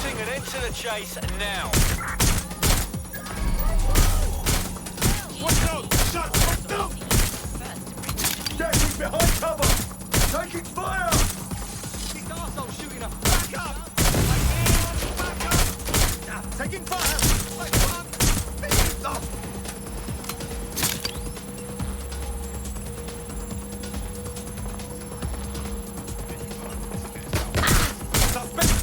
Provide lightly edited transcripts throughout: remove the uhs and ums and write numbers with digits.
Putting an end to the chase now. Watch out! Shut up! Getting behind cover! Taking fire! This arsehole shooting up. Back up! Back up! Taking fire! Back up! Stop! Suspect!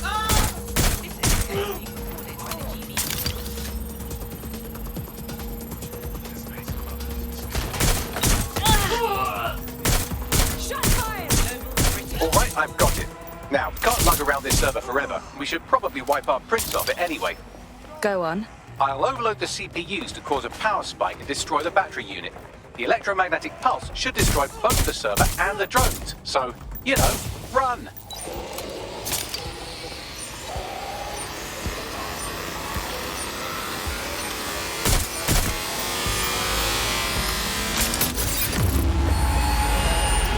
Alright, I've got it. Now, we can't lug around this server forever. We should probably wipe our prints off it anyway. Go on. I'll overload the CPUs to cause a power spike and destroy the battery unit. The electromagnetic pulse should destroy both the server and the drones. So, you know, run!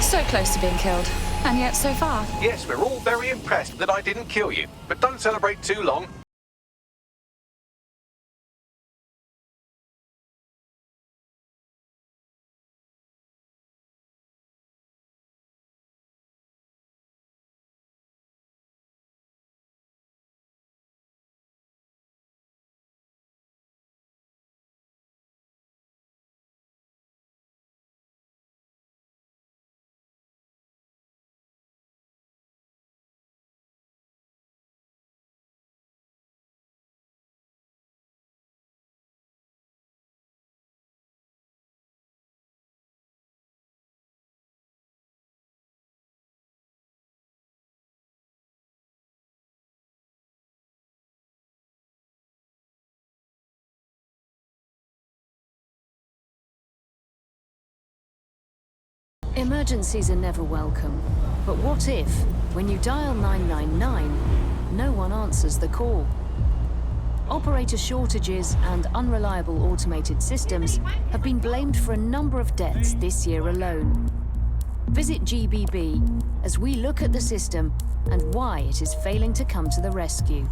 So close to being killed, and yet so far. Yes, we're all very impressed that I didn't kill you. But don't celebrate too long. Emergencies are never welcome. But what if, when you dial 999, no one answers the call? Operator shortages and unreliable automated systems have been blamed for a number of deaths this year alone. Visit GBB as we look at the system and why it is failing to come to the rescue.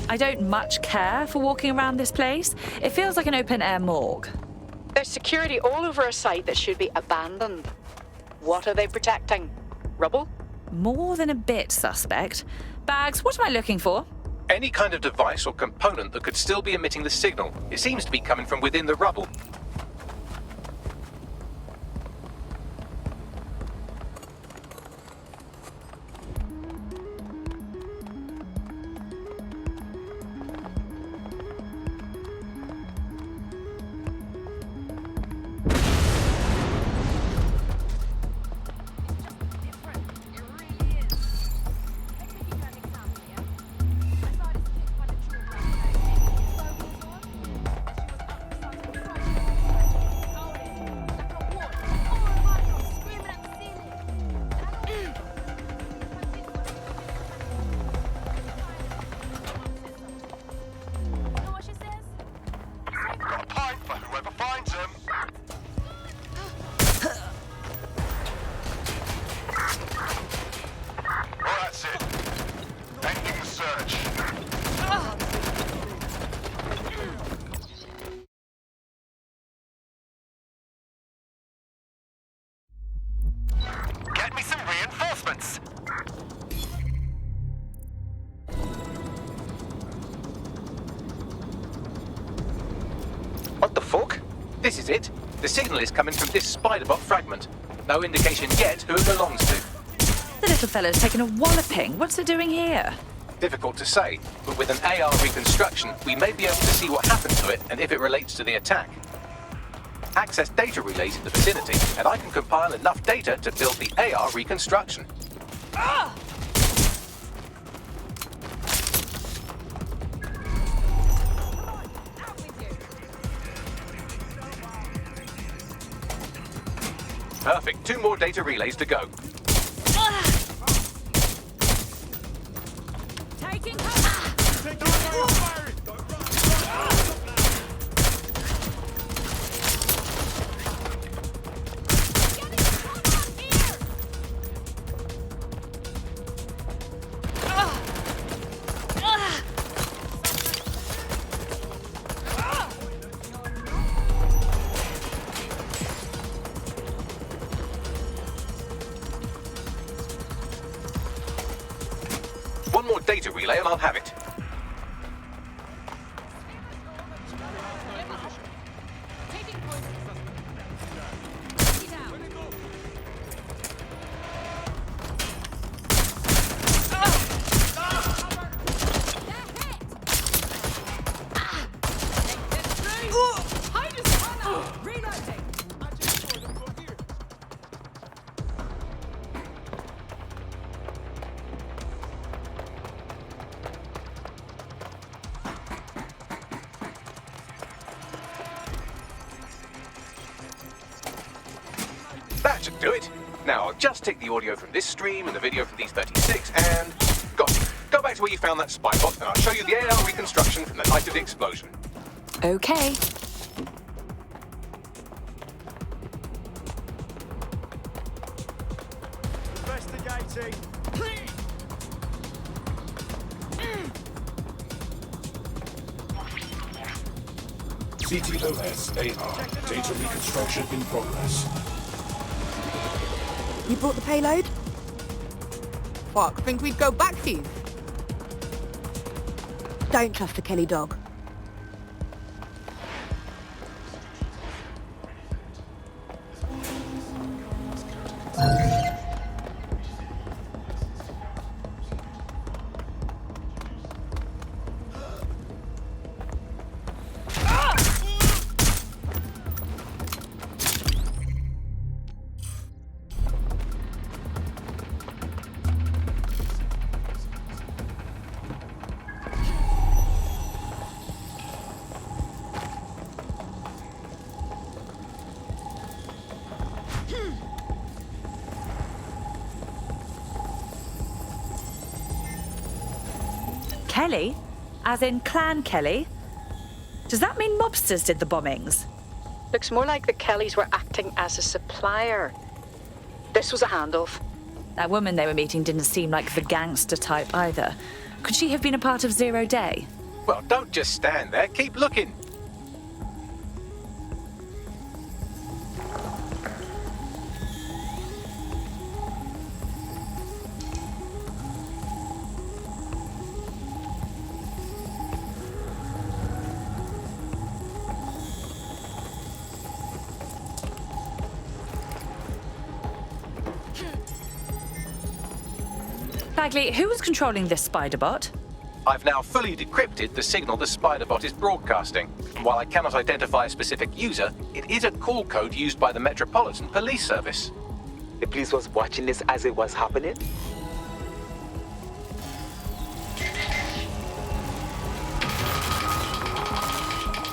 I don't much care for walking around this place. It feels like an open-air morgue. There's security all over a site that should be abandoned. What are they protecting? Rubble? More than a bit suspect. Bags, what am I looking for? Any kind of device or component that could still be emitting the signal. It seems to be coming from within the rubble. some. Well, that's it. Ending the search. Get me some reinforcements. What the fuck? This is it. The signal is coming from this Spiderbot fragment. No indication yet who it belongs to. The little fellow's taken a walloping. What's it doing here? Difficult to say, but with an AR reconstruction, we may be able to see what happened to it and if it relates to the attack. Access data relays in the vicinity, and I can compile enough data to build the AR reconstruction. Perfect. 2 more data relays to go. Taking cover! One more data relay and I'll have it. That should do it. Now I'll just take the audio from this stream and the video from these 36 and... Got it. Go back to where you found that spy bot and I'll show you the AR reconstruction from the night of the explosion. Okay. Investigating. CTOS AR. Data reconstruction in progress. You brought the payload? Fuck, think we'd go back to you? Don't trust the Kelly dog. Kelly? As in Clan Kelly? Does that mean mobsters did the bombings? Looks more like the Kellys were acting as a supplier. This was a handoff. That woman they were meeting didn't seem like the gangster type either. Could she have been a part of Zero Day? Well, don't just stand there. Keep looking. Bagley, who was controlling this spider bot? I've now fully decrypted the signal the Spiderbot is broadcasting. And while I cannot identify a specific user, it is a call code used by the Metropolitan Police Service. The police was watching this as it was happening?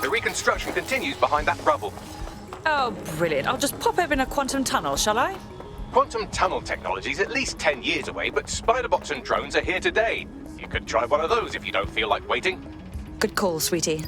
The reconstruction continues behind that rubble. Oh, brilliant. I'll just pop open a quantum tunnel, shall I? Quantum tunnel technology is at least 10 years away, but Spiderbots and drones are here today. You could try one of those if you don't feel like waiting. Good call, sweetie.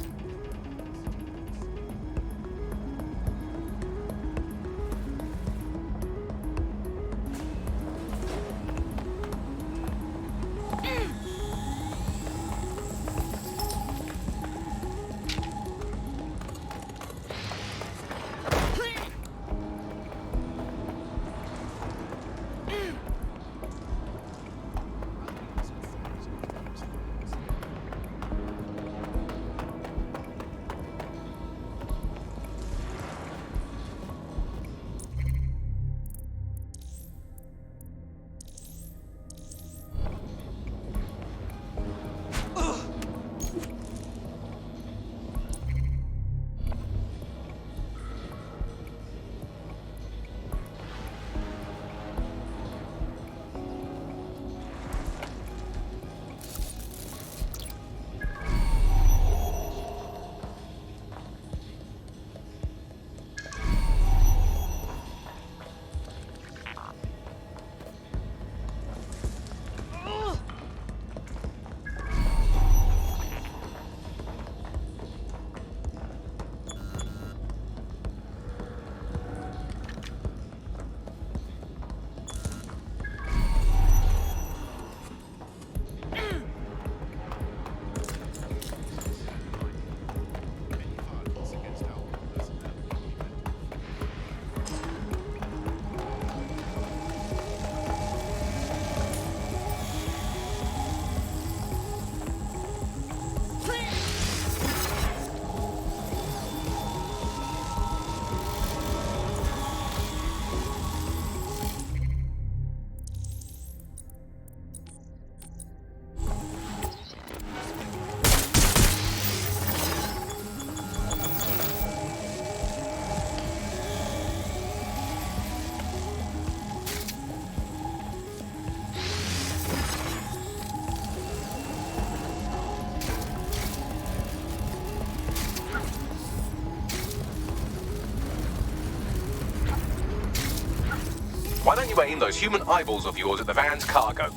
Why don't you aim those human eyeballs of yours at the van's cargo?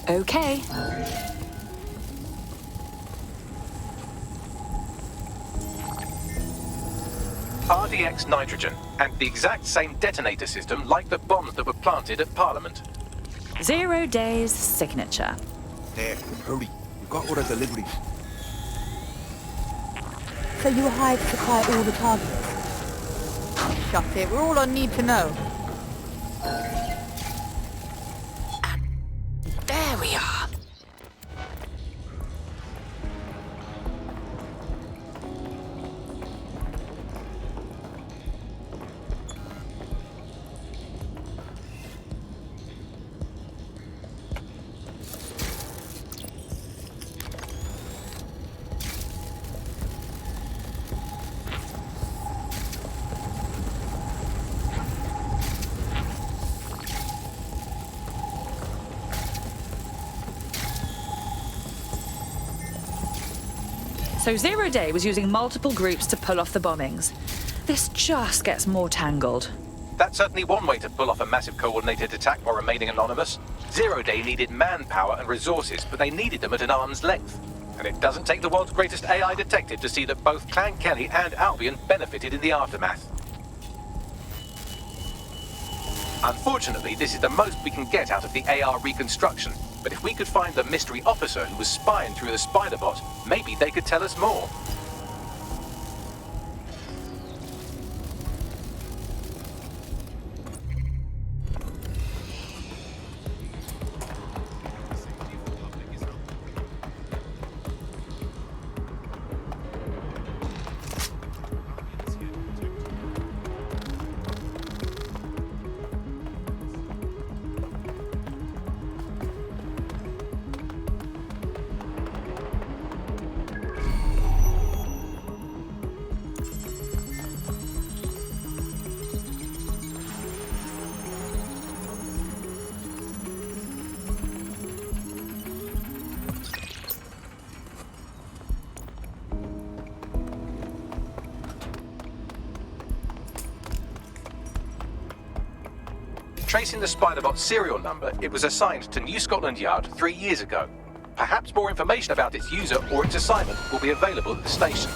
Okay. RDX nitrogen, and the exact same detonator system like the bombs that were planted at Parliament. 0 days signature. There, hurry. We've got other deliveries. So you were hired to supply all the targets? Shut it. We're all on need to know. There we are. So 0 Day was using multiple groups to pull off the bombings. This just gets more tangled. That's certainly one way to pull off a massive coordinated attack while remaining anonymous. 0 Day needed manpower and resources, but they needed them at an arm's length. And it doesn't take the world's greatest AI detective to see that both Clan Kelly and Albion benefited in the aftermath. Unfortunately, this is the most we can get out of the AR reconstruction. But if we could find the mystery officer who was spying through the spider bot, maybe they could tell us more. Tracing the Spiderbot's serial number, it was assigned to New Scotland Yard 3 years ago. Perhaps more information about its user or its assignment will be available at the station.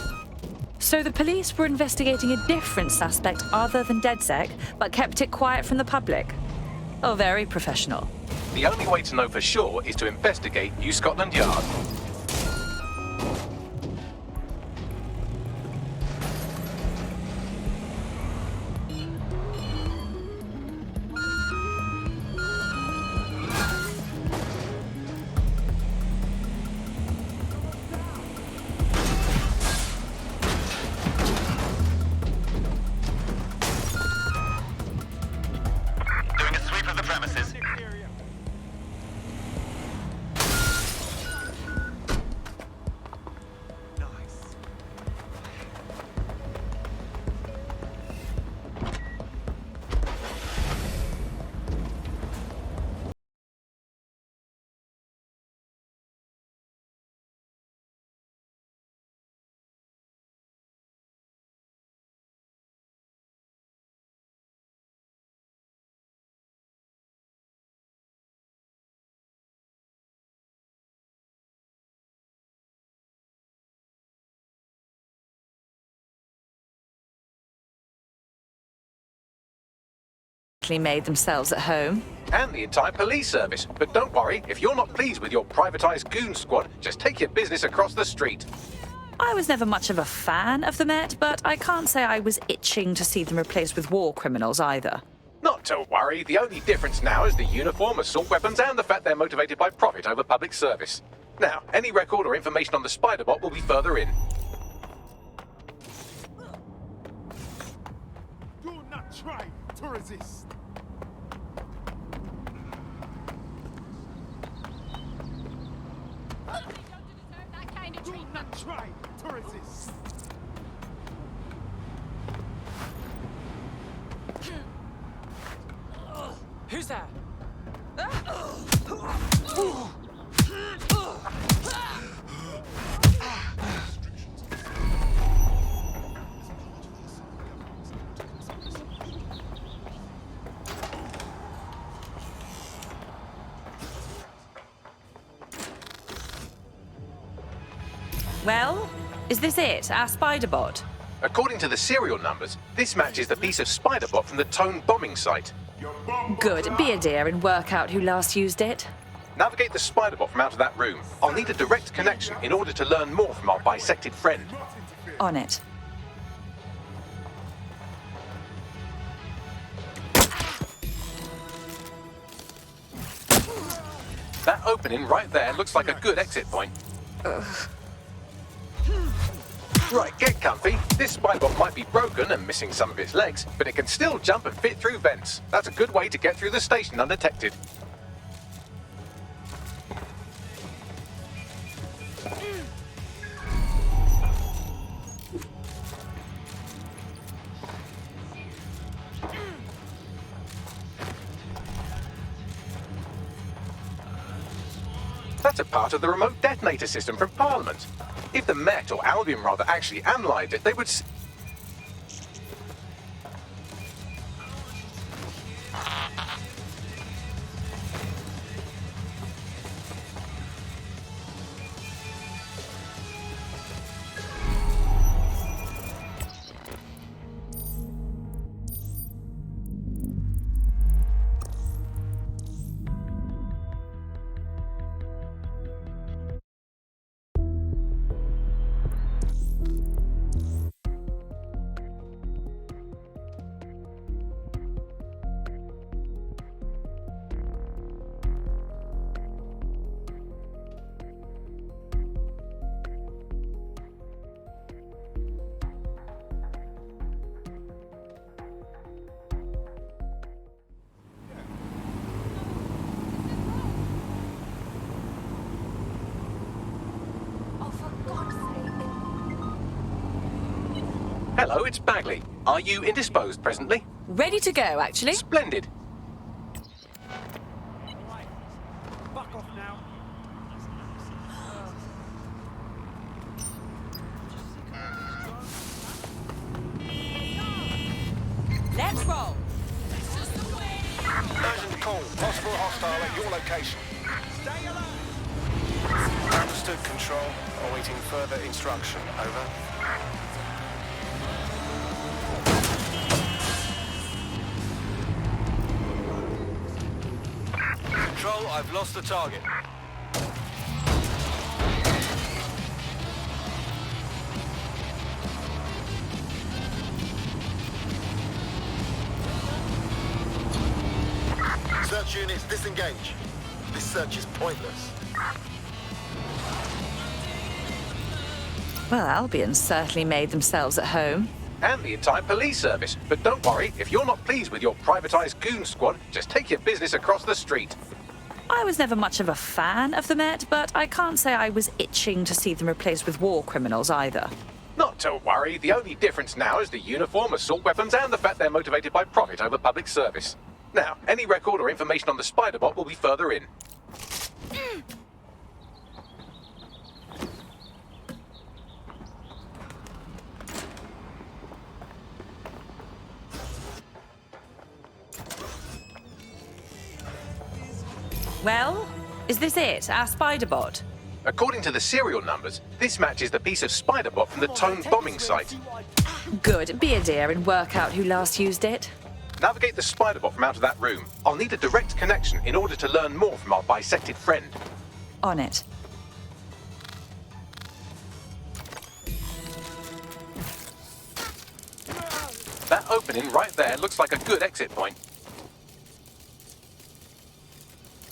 So the police were investigating a different suspect other than DedSec, but kept it quiet from the public. Oh, very professional. The only way to know for sure is to investigate New Scotland Yard. Doing a sweep of the premises. Made themselves at home. And the entire police service. But don't worry, if you're not pleased with your privatized goon squad, just take your business across the street. I was never much of a fan of the Met, but I can't say I was itching to see them replaced with war criminals either. Not to worry, the only difference now is the uniform, assault weapons, and the fact they're motivated by profit over public service. Now, any record or information on the Spiderbot will be further in. Do not try to resist. Do not try to resist. Who's that? Well, is this it, our spider bot? According to the serial numbers, this matches the piece of spider bot from the Tone bombing site. Good, be a dear and work out who last used it. Navigate the spider bot from out of that room. I'll need a direct connection in order to learn more from our bisected friend. On it. That opening right there looks like a good exit point. Right, get comfy. This spider bot might be broken and missing some of its legs, but it can still jump and fit through vents. That's a good way to get through the station undetected. That's a part of the remote detonator system from Parliament. If the Met, or Albion rather, actually analysed it, they would Hello, it's Bagley. Are you indisposed presently? Ready to go, actually. Splendid. Fuck off now. Let's roll. Urgent call. Possible hostile at your location. Stay alive. Understood, Control. Awaiting further instruction. Over. Control, I've lost the target. Search units, disengage. This search is pointless. Well, Albion certainly made themselves at home. And the entire police service. But don't worry, if you're not pleased with your privatised goon squad, just take your business across the street. I was never much of a fan of the Met, but I can't say I was itching to see them replaced with war criminals either. Not to worry, the only difference now is the uniform, assault weapons, and the fact they're motivated by profit over public service. Now, any record or information on the spider bot will be further in. Well, is this it, our spider bot? According to the serial numbers, this matches the piece of spider bot from the Tone bombing site. Good, be a dear and work out who last used it. Navigate the spider bot from out of that room. I'll need a direct connection in order to learn more from our bisected friend. On it. That opening right there looks like a good exit point.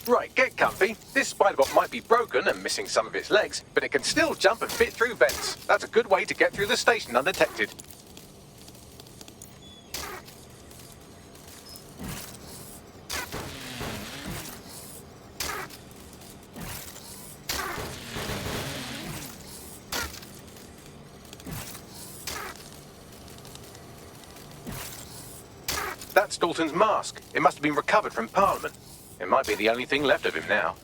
Right, get comfy. This spider bot might be broken and missing some of its legs, but it can still jump and fit through vents. That's a good way to get through the station undetected. That's Dalton's mask. It must have been recovered from Parliament. It might be the only thing left of him now.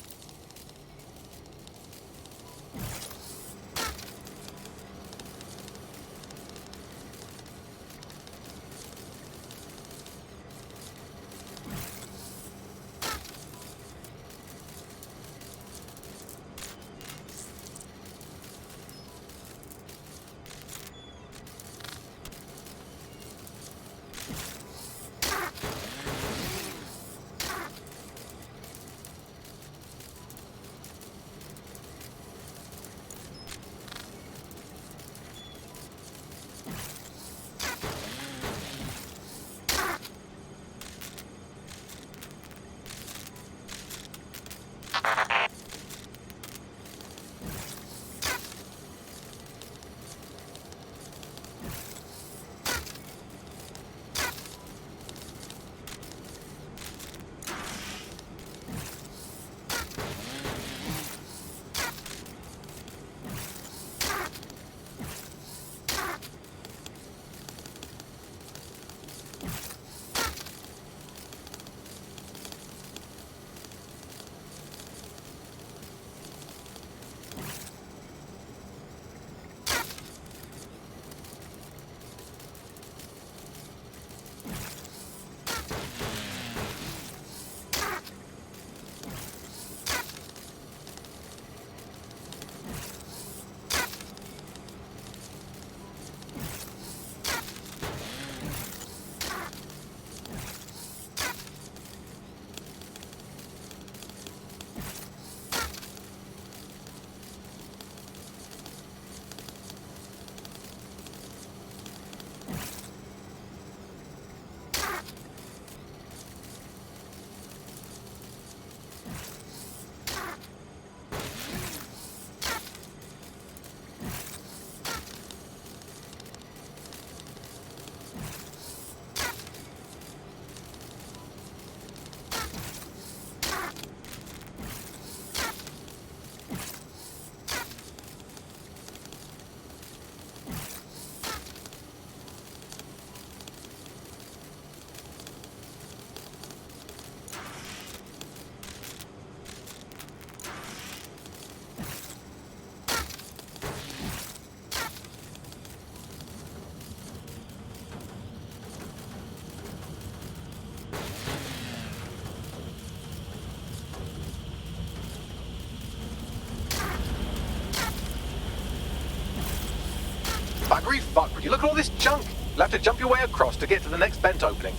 fuck, would you look at all this junk? You'll have to jump your way across to get to the next vent opening.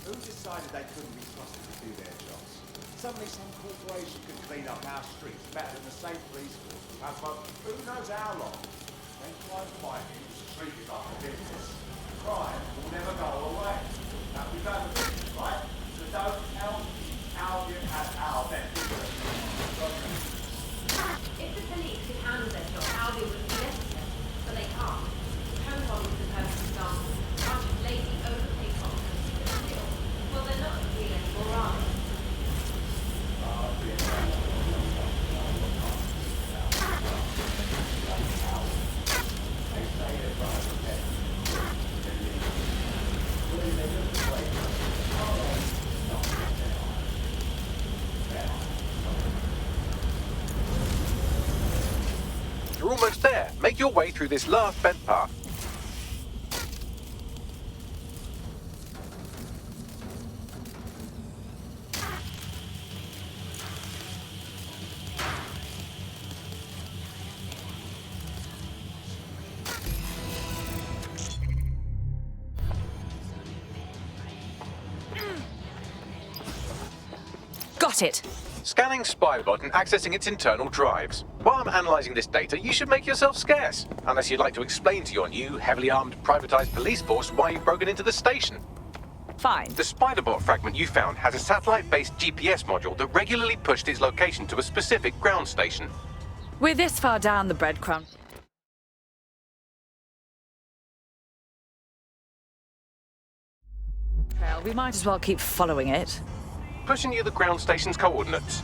Who decided they couldn't be trusted to do their jobs? Suddenly some corporation could clean up our streets better than the state police force would have for who knows how long. When crime fighting is treated like a business, crime will never go away. Now we've done the business, right? So don't tell me how you had our best interest. If the police could handle their job, Albion would be necessary, but they can't. Home bombing is the perfect example. A bunch of lazy, overpaid officers who can steal. Well, they're not real anymore, are they? You're almost there. Make your way through this last vent path. Got it! Scanning Spybot and accessing its internal drives. While I'm analysing this data, you should make yourself scarce. Unless you'd like to explain to your new, heavily armed, privatised police force why you've broken into the station. Fine. The Spiderbot fragment you found has a satellite-based GPS module that regularly pushed its location to a specific ground station. We're this far down the breadcrumb trail. We might as well keep following it. Pushing you the ground station's coordinates.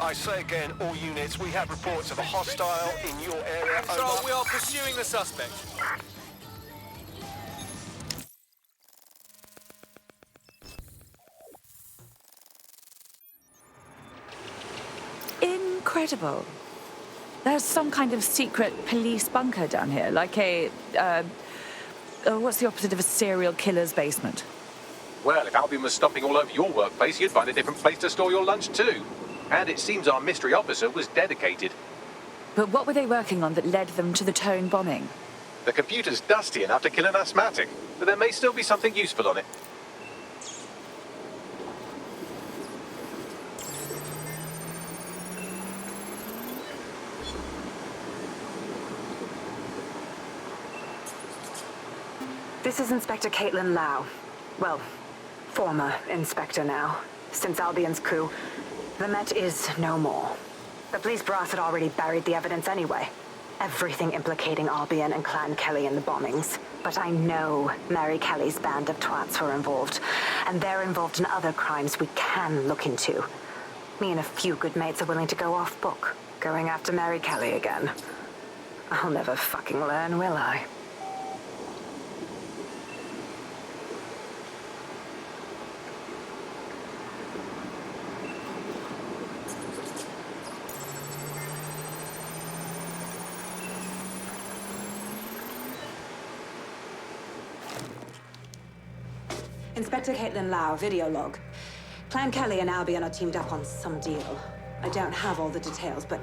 I say again, all units, we have reports of a hostile in your area. So we are pursuing the suspect. Incredible. There's some kind of secret police bunker down here, like a, what's the opposite of a serial killer's basement? Well, if Albion was stomping all over your workplace, you'd find a different place to store your lunch too. And it seems our mystery officer was dedicated. But what were they working on that led them to the Tone bombing? The computer's dusty enough to kill an asthmatic, but there may still be something useful on it. This is Inspector Caitlin Lau. Well, former inspector now. Since Albion's coup, the Met is no more. The police brass had already buried the evidence anyway. Everything implicating Albion and Clan Kelly in the bombings. But I know Mary Kelly's band of twats were involved, and they're involved in other crimes we can look into. Me and a few good mates are willing to go off book, going after Mary Kelly again. I'll never fucking learn, will I? Inspector Caitlin Lau, video log. Clan Kelly and Albion are teamed up on some deal. I don't have all the details, but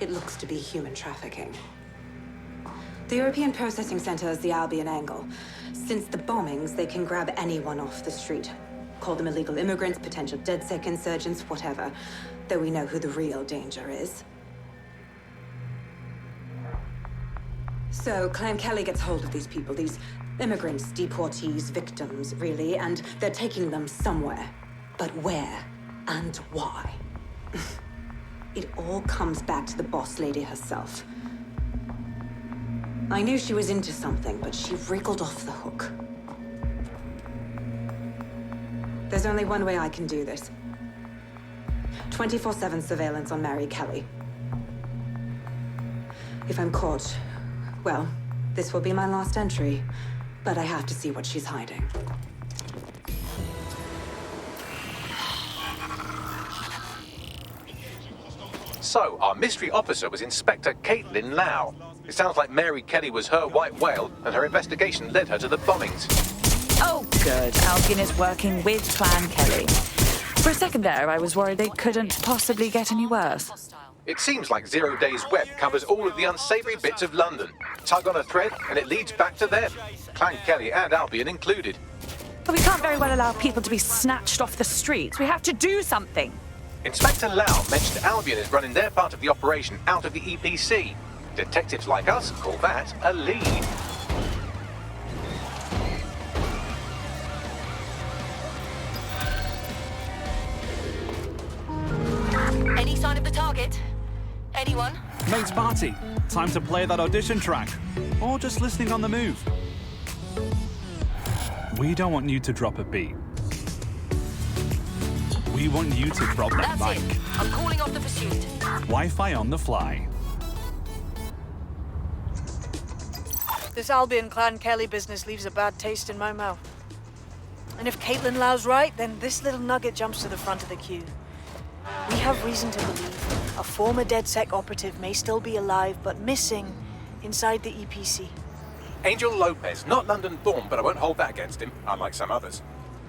it looks to be human trafficking. The European Processing Center is the Albion angle. Since the bombings, they can grab anyone off the street. Call them illegal immigrants, potential DedSec insurgents, whatever. Though we know who the real danger is. So Clan Kelly gets hold of these people, these immigrants, deportees, victims, really, and they're taking them somewhere. But where and why? It all comes back to the boss lady herself. I knew she was into something, but she wriggled off the hook. There's only one way I can do this. 24/7 surveillance on Mary Kelly. If I'm caught, well, this will be my last entry. But I have to see what she's hiding. So, our mystery officer was Inspector Caitlin Lau. It sounds like Mary Kelly was her white whale, and her investigation led her to the bombings. Oh, good. Albion is working with Clan Kelly. For a second there, I was worried they couldn't possibly get any worse. It seems like 0 Days Web covers all of the unsavory bits of London. Tug on a thread, and it leads back to them. Clan Kelly and Albion included. But we can't very well allow people to be snatched off the streets. We have to do something. Inspector Lau mentioned Albion is running their part of the operation out of the EPC. Detectives like us call that a lead. Any sign of the target? Anyone? Mate's party. Time to play that audition track. Or just listening on the move. We don't want you to drop a beat. We want you to drop that That's mic. it. I'm calling off the pursuit. Wi-Fi on the fly. This Albion Clan Kelly business leaves a bad taste in my mouth. And if Caitlin Lau's right, then this little nugget jumps to the front of the queue. We have reason to believe a former DedSec operative may still be alive, but missing inside the EPC. Angel Lopez, not London-born, but I won't hold that against him, unlike some others.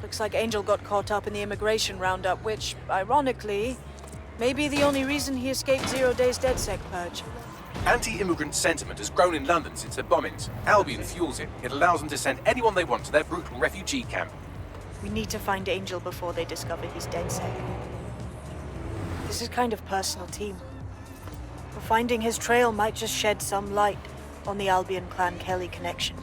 Looks like Angel got caught up in the immigration roundup, which, ironically, may be the only reason he escaped 0 Days DedSec purge. Anti-immigrant sentiment has grown in London since the bombings. Albion fuels it. It allows them to send anyone they want to their brutal refugee camp. We need to find Angel before they discover he's DedSec. This is kind of personal team. Finding his trail might just shed some light on the Albion Clan Kelly connection.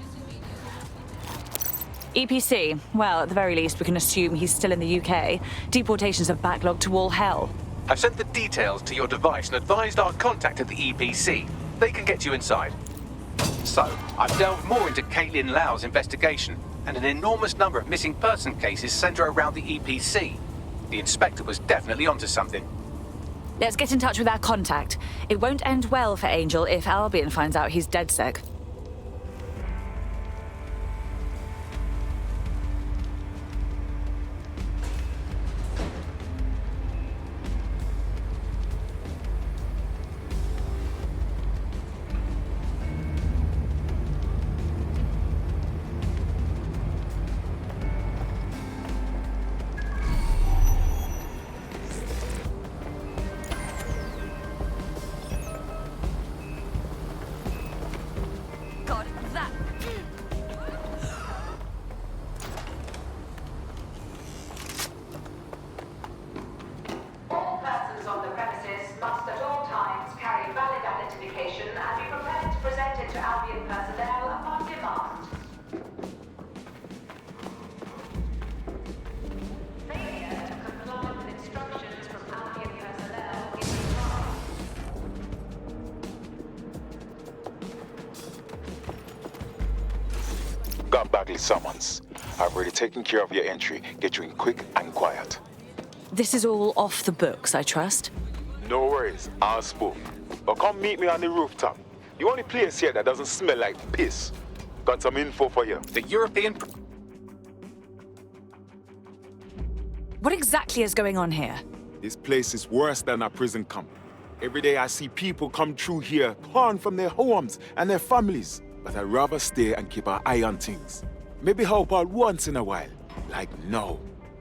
EPC. Well, at the very least, we can assume he's still in the UK. Deportations have backlogged to all hell. I've sent the details to your device and advised our contact at the EPC. They can get you inside. So, I've delved more into Caitlin Lau's investigation, and an enormous number of missing person cases centre around the EPC. The inspector was definitely onto something. Let's get in touch with our contact. It won't end well for Angel if Albion finds out he's DedSec. Got Bagley summons. I've already taken care of your entry. Get you in quick and quiet. This is all off the books, I trust. No worries, I'll spook. But come meet me on the rooftop. The only place here that doesn't smell like piss. Got some info for you. The European... What exactly is going on here? This place is worse than a prison camp. Every day I see people come through here, torn from their homes and their families. But I'd rather stay and keep an eye on things. Maybe help out once in a while, like now.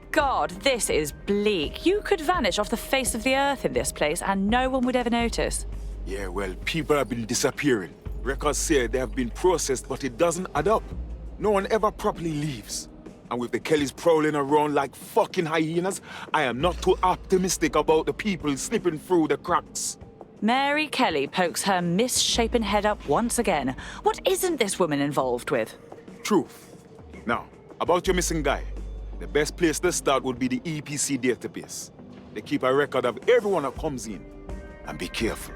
God, this is bleak. You could vanish off the face of the earth in this place and no one would ever notice. Yeah, well, people have been disappearing. Records say they have been processed, but it doesn't add up. No one ever properly leaves. And with the Kellys prowling around like fucking hyenas, I am not too optimistic about the people slipping through the cracks. Mary Kelly pokes her misshapen head up once again. What isn't this woman involved with? Truth. Now, about your missing guy. The best place to start would be the EPC database. They keep a record of everyone that comes in. And be careful.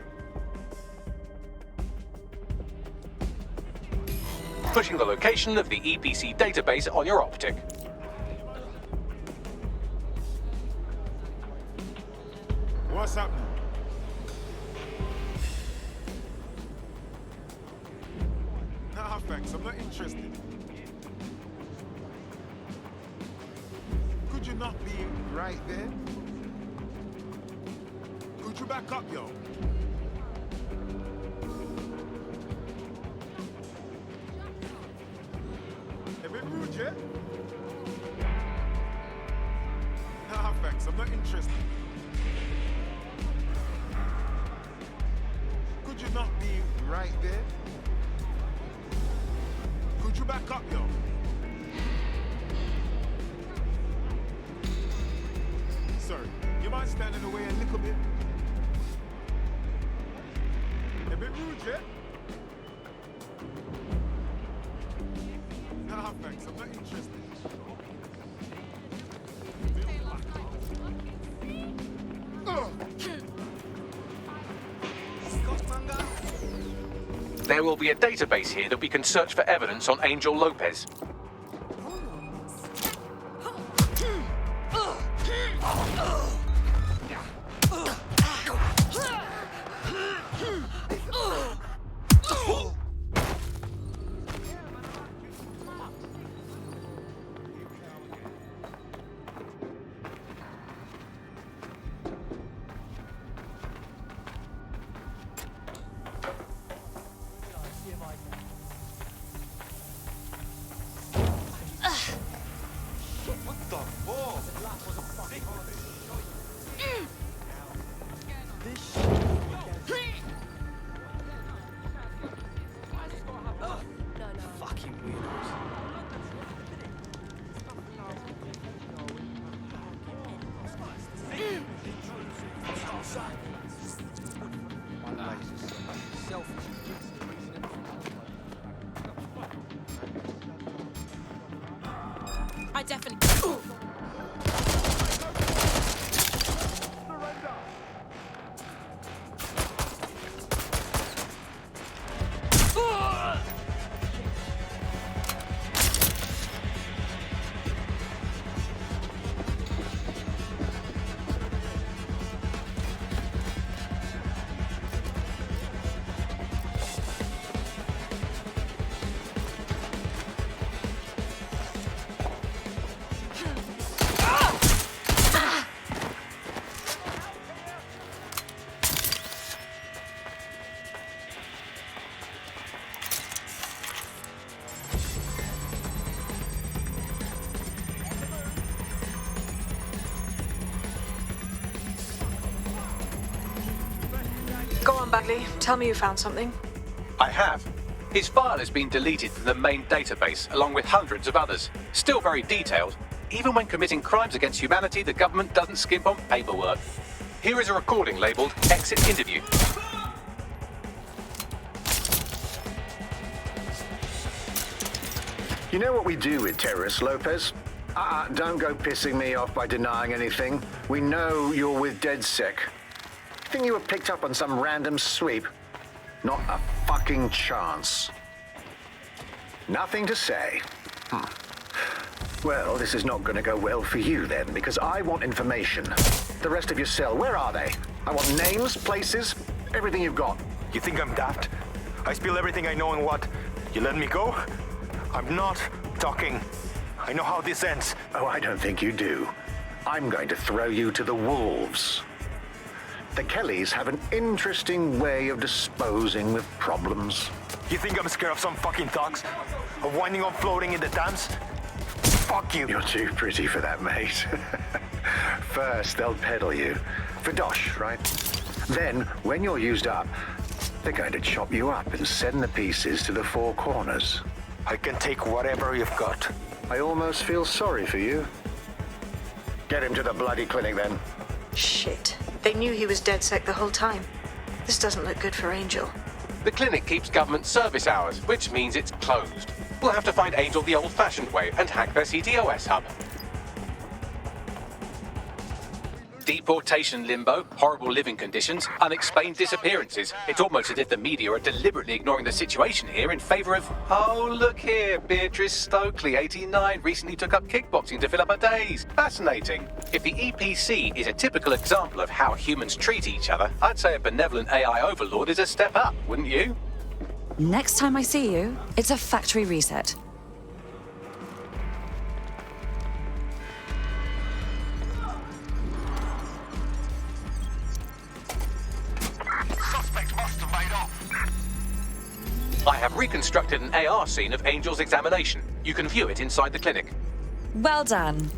Pushing the location of the EPC database on your optic. What's happening? Nah, thanks. I'm not interested. Could you not be right there? Could you back up, yo? A bit rude, yeah? Nah, thanks. I'm not interested. Could you not be right there? Could you back up, yo? Sorry, you mind standing away a little bit? A bit rude, yeah? Nah, thanks, I'm not interested. There will be a database here that we can search for evidence on Angel Lopez. I definitely... Go on, Bagley. Tell me you found something. I have. His file has been deleted from the main database, along with hundreds of others. Still very detailed. Even when committing crimes against humanity, the government doesn't skimp on paperwork. Here is a recording labelled Exit Interview. You know what we do with terrorists, Lopez? Don't go pissing me off by denying anything. We know you're with DedSec. Think you were picked up on some random sweep? Not a fucking chance. Nothing to say. Well, this is not going to go well for you then, because I want information. The rest of your cell, where are they? I want names, places, everything you've got. You think I'm daft? I spill everything I know and what? You let me go? I'm not talking. I know how this ends. Oh, I don't think you do. I'm going to throw you to the wolves. The Kellys have an interesting way of disposing with problems. You think I'm scared of some fucking thugs? Of winding up floating in the Thames? Fuck you. You're too pretty for that, mate. First, they'll peddle you. For dosh, right? Then, when you're used up, they're going to chop you up and send the pieces to the four corners. I can take whatever you've got. I almost feel sorry for you. Get him to the bloody clinic, then. Shit. They knew he was DedSec the whole time. This doesn't look good for Angel. The clinic keeps government service hours, which means it's closed. We'll have to find Angel the old-fashioned way and hack their CTOS hub. Deportation limbo, horrible living conditions, unexplained disappearances. It's almost as if the media are deliberately ignoring the situation here in favour of... Oh, look here, Beatrice Stokely, 89, recently took up kickboxing to fill up her days. Fascinating. If the EPC is a typical example of how humans treat each other, I'd say a benevolent AI overlord is a step up, wouldn't you? Next time I see you, it's a factory reset. Suspect must have made off. I have reconstructed an AR scene of Angel's examination. You can view it inside the clinic. Well done.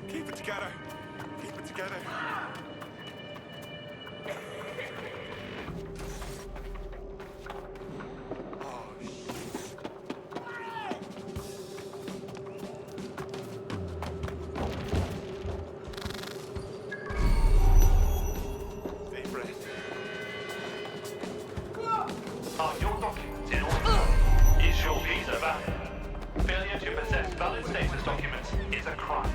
Keep it together. Keep it together. Deep breath. Are your documents in order? Is your visa valid? Failure to possess valid status documents is a crime.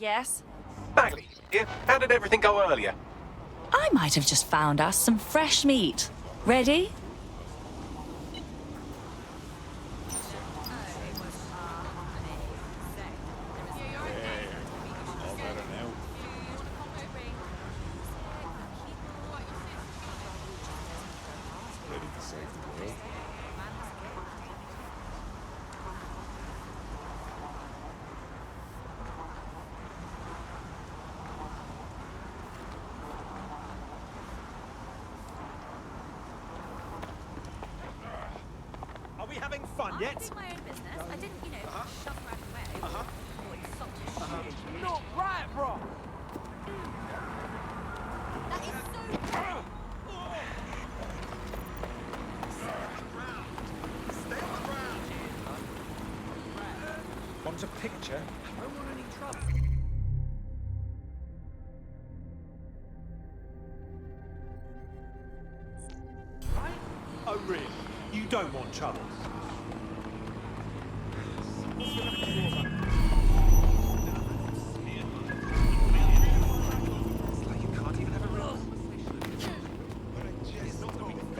Yes? Bagley, here. How did everything go earlier? I might have just found us some fresh meat. Ready? Are we having fun yet? I my own business. I didn't, shove right away. Oh, it's such a shit. Not right, bro. That is so... Want a picture? I don't want any trouble. Right? Oh, really? You don't want trouble?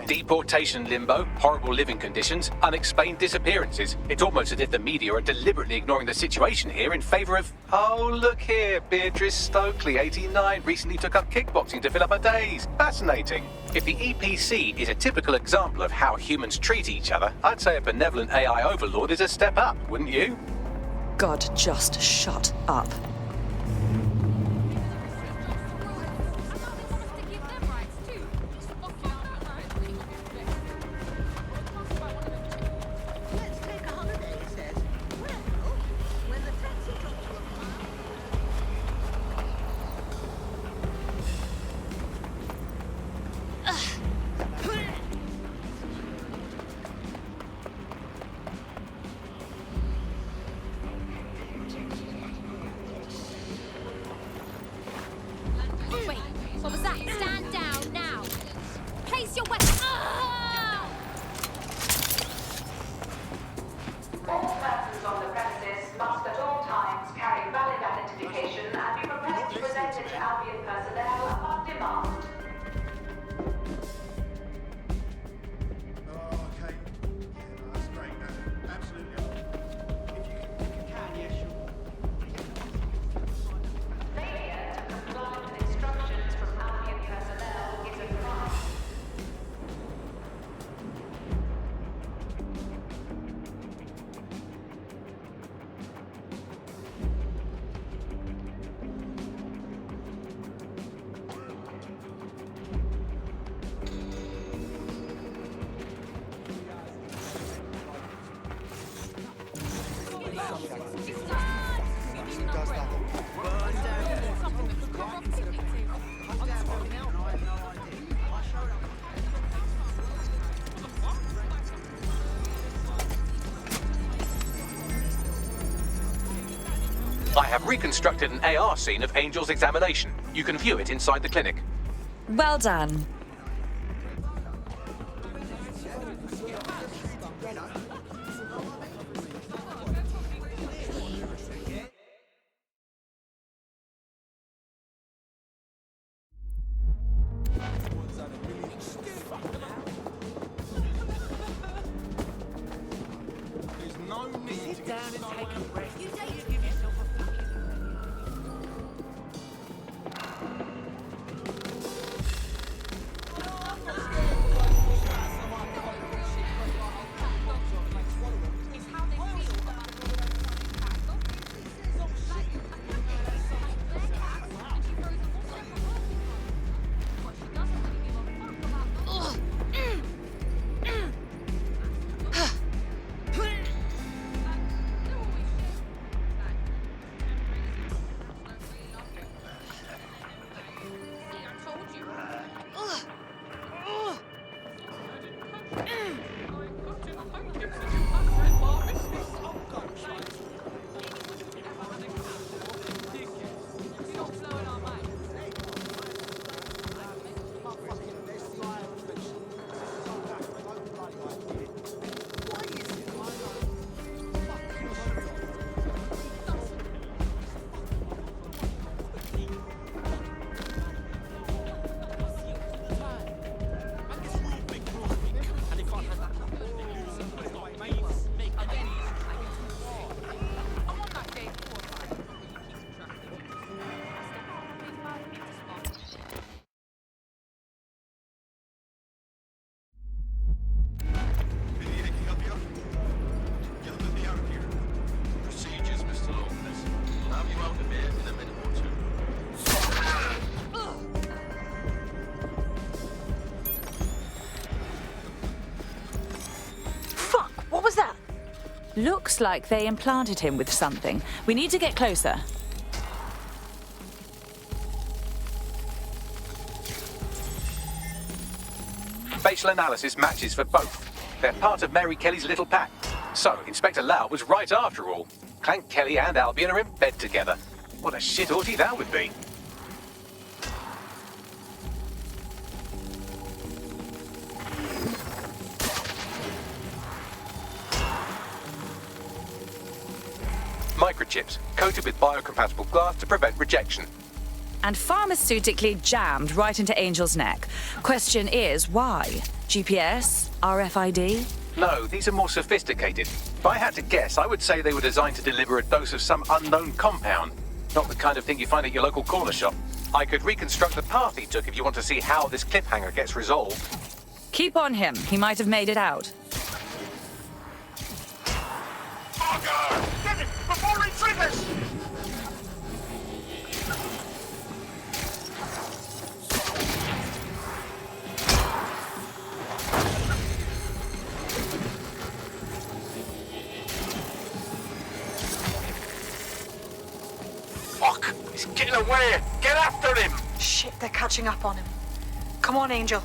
Deportation limbo, horrible living conditions, unexplained disappearances. It's almost as if the media are deliberately ignoring the situation here in favour of... Oh, look here, Beatrice Stokely, 89, recently took up kickboxing to fill up her days. Fascinating. If the EPC is a typical example of how humans treat each other, I'd say a benevolent AI overlord is a step up, wouldn't you? God, just shut up. Wait, what was that? Stand down now. Place your weapon. All persons on the premises must at all times carry valid identification and be prepared to present it to Albion personnel upon demand. Oh, okay. Yeah, no, that's great. No, absolutely. If you can, yeah, sure. Failure to comply with instructions from Albion personnel is a crime. I have reconstructed an AR scene of Angel's examination. You can view it inside the clinic. Well done. There's no need to Sit down and take a breath. You don't Give yourself a fucking... Looks like they implanted him with something. We need to get closer. Facial analysis matches for both. They're part of Mary Kelly's little pack. So, Inspector Lau was right after all. Clan Kelly and Albion are in bed together. What a shit orgy that would be. Microchips, coated with biocompatible glass to prevent rejection. And pharmaceutically jammed right into Angel's neck. Question is, why? GPS? RFID? No, these are more sophisticated. If I had to guess, I would say they were designed to deliver a dose of some unknown compound. Not the kind of thing you find at your local corner shop. I could reconstruct the path he took if you want to see how this cliffhanger gets resolved. Keep on him. He might have made it out. Get it before he triggers! Fuck! He's getting away! Get after him! Shit, they're catching up on him. Come on, Angel.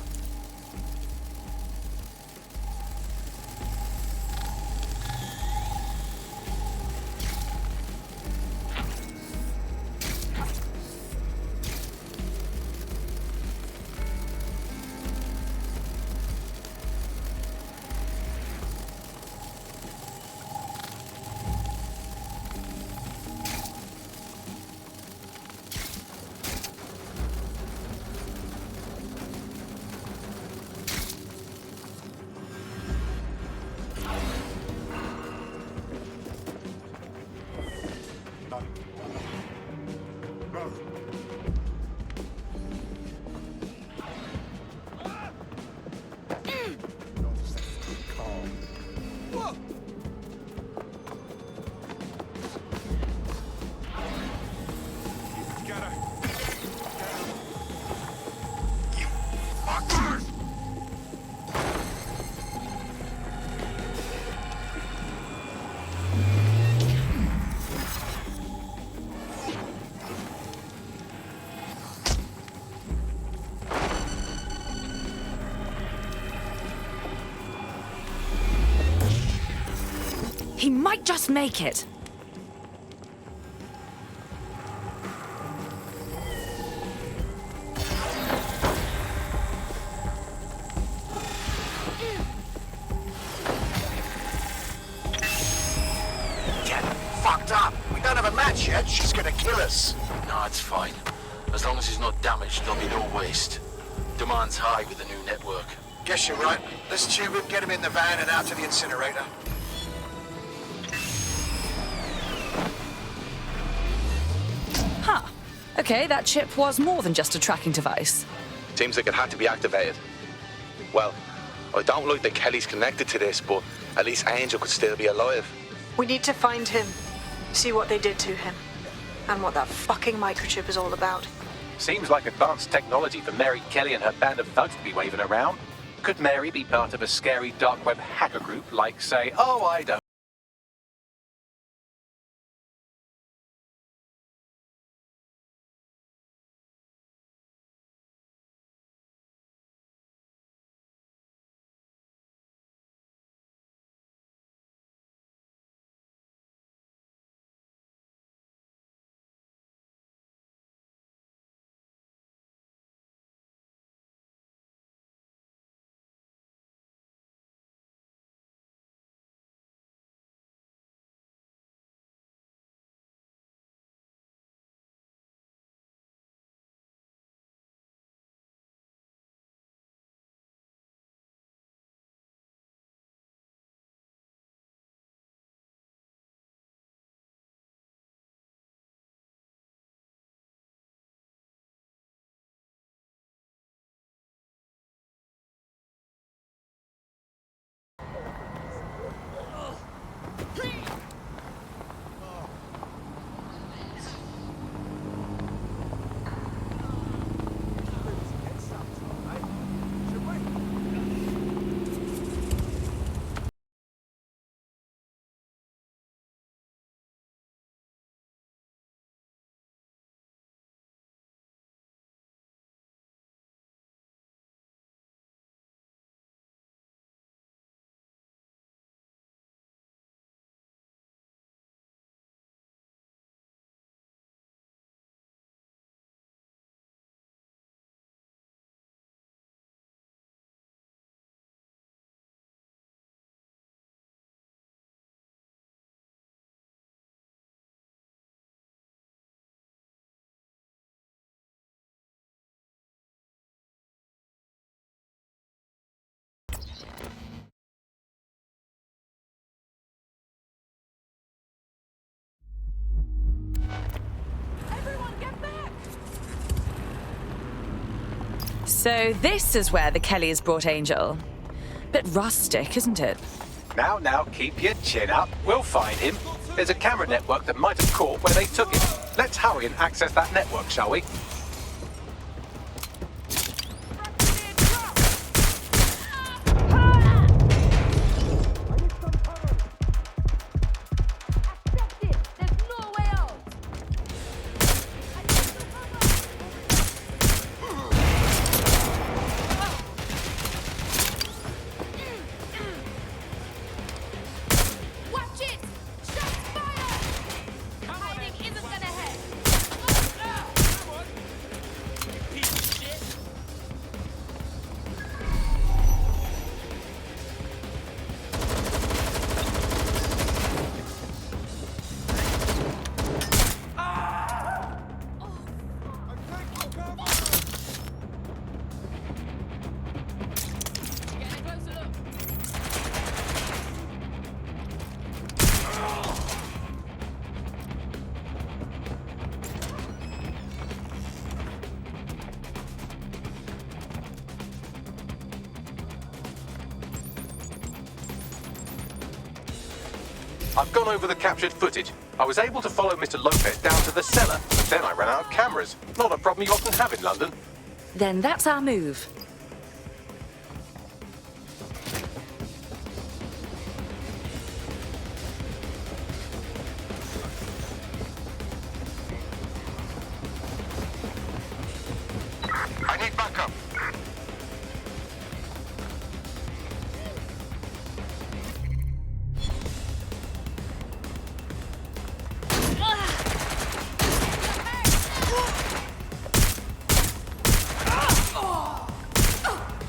He might just make it. Get fucked up. We don't have a match yet. She's gonna kill us. No, it's fine. As long as he's not damaged, there'll be no waste. Demand's high with the new network. Guess you're right. Let's tube him, get him in the van and out to the incinerator. Huh. Okay, that chip was more than just a tracking device. Seems like it had to be activated. Well, I don't like that Kelly's connected to this, but at least Angel could still be alive. We need to find him, see what they did to him, and what that fucking microchip is all about. Seems like advanced technology for Mary Kelly and her band of thugs to be waving around. Could Mary be part of a scary dark web hacker group like, say, oh, I don't So this is where the Kellys brought Angel. Bit rustic, isn't it? Now, keep your chin up. We'll find him. There's a camera network that might have caught where they took him. Let's hurry and access that network, shall we? I've gone over the captured footage. I was able to follow Mr. Lopez down to the cellar, but then I ran out of cameras. Not a problem you often have in London. Then that's our move.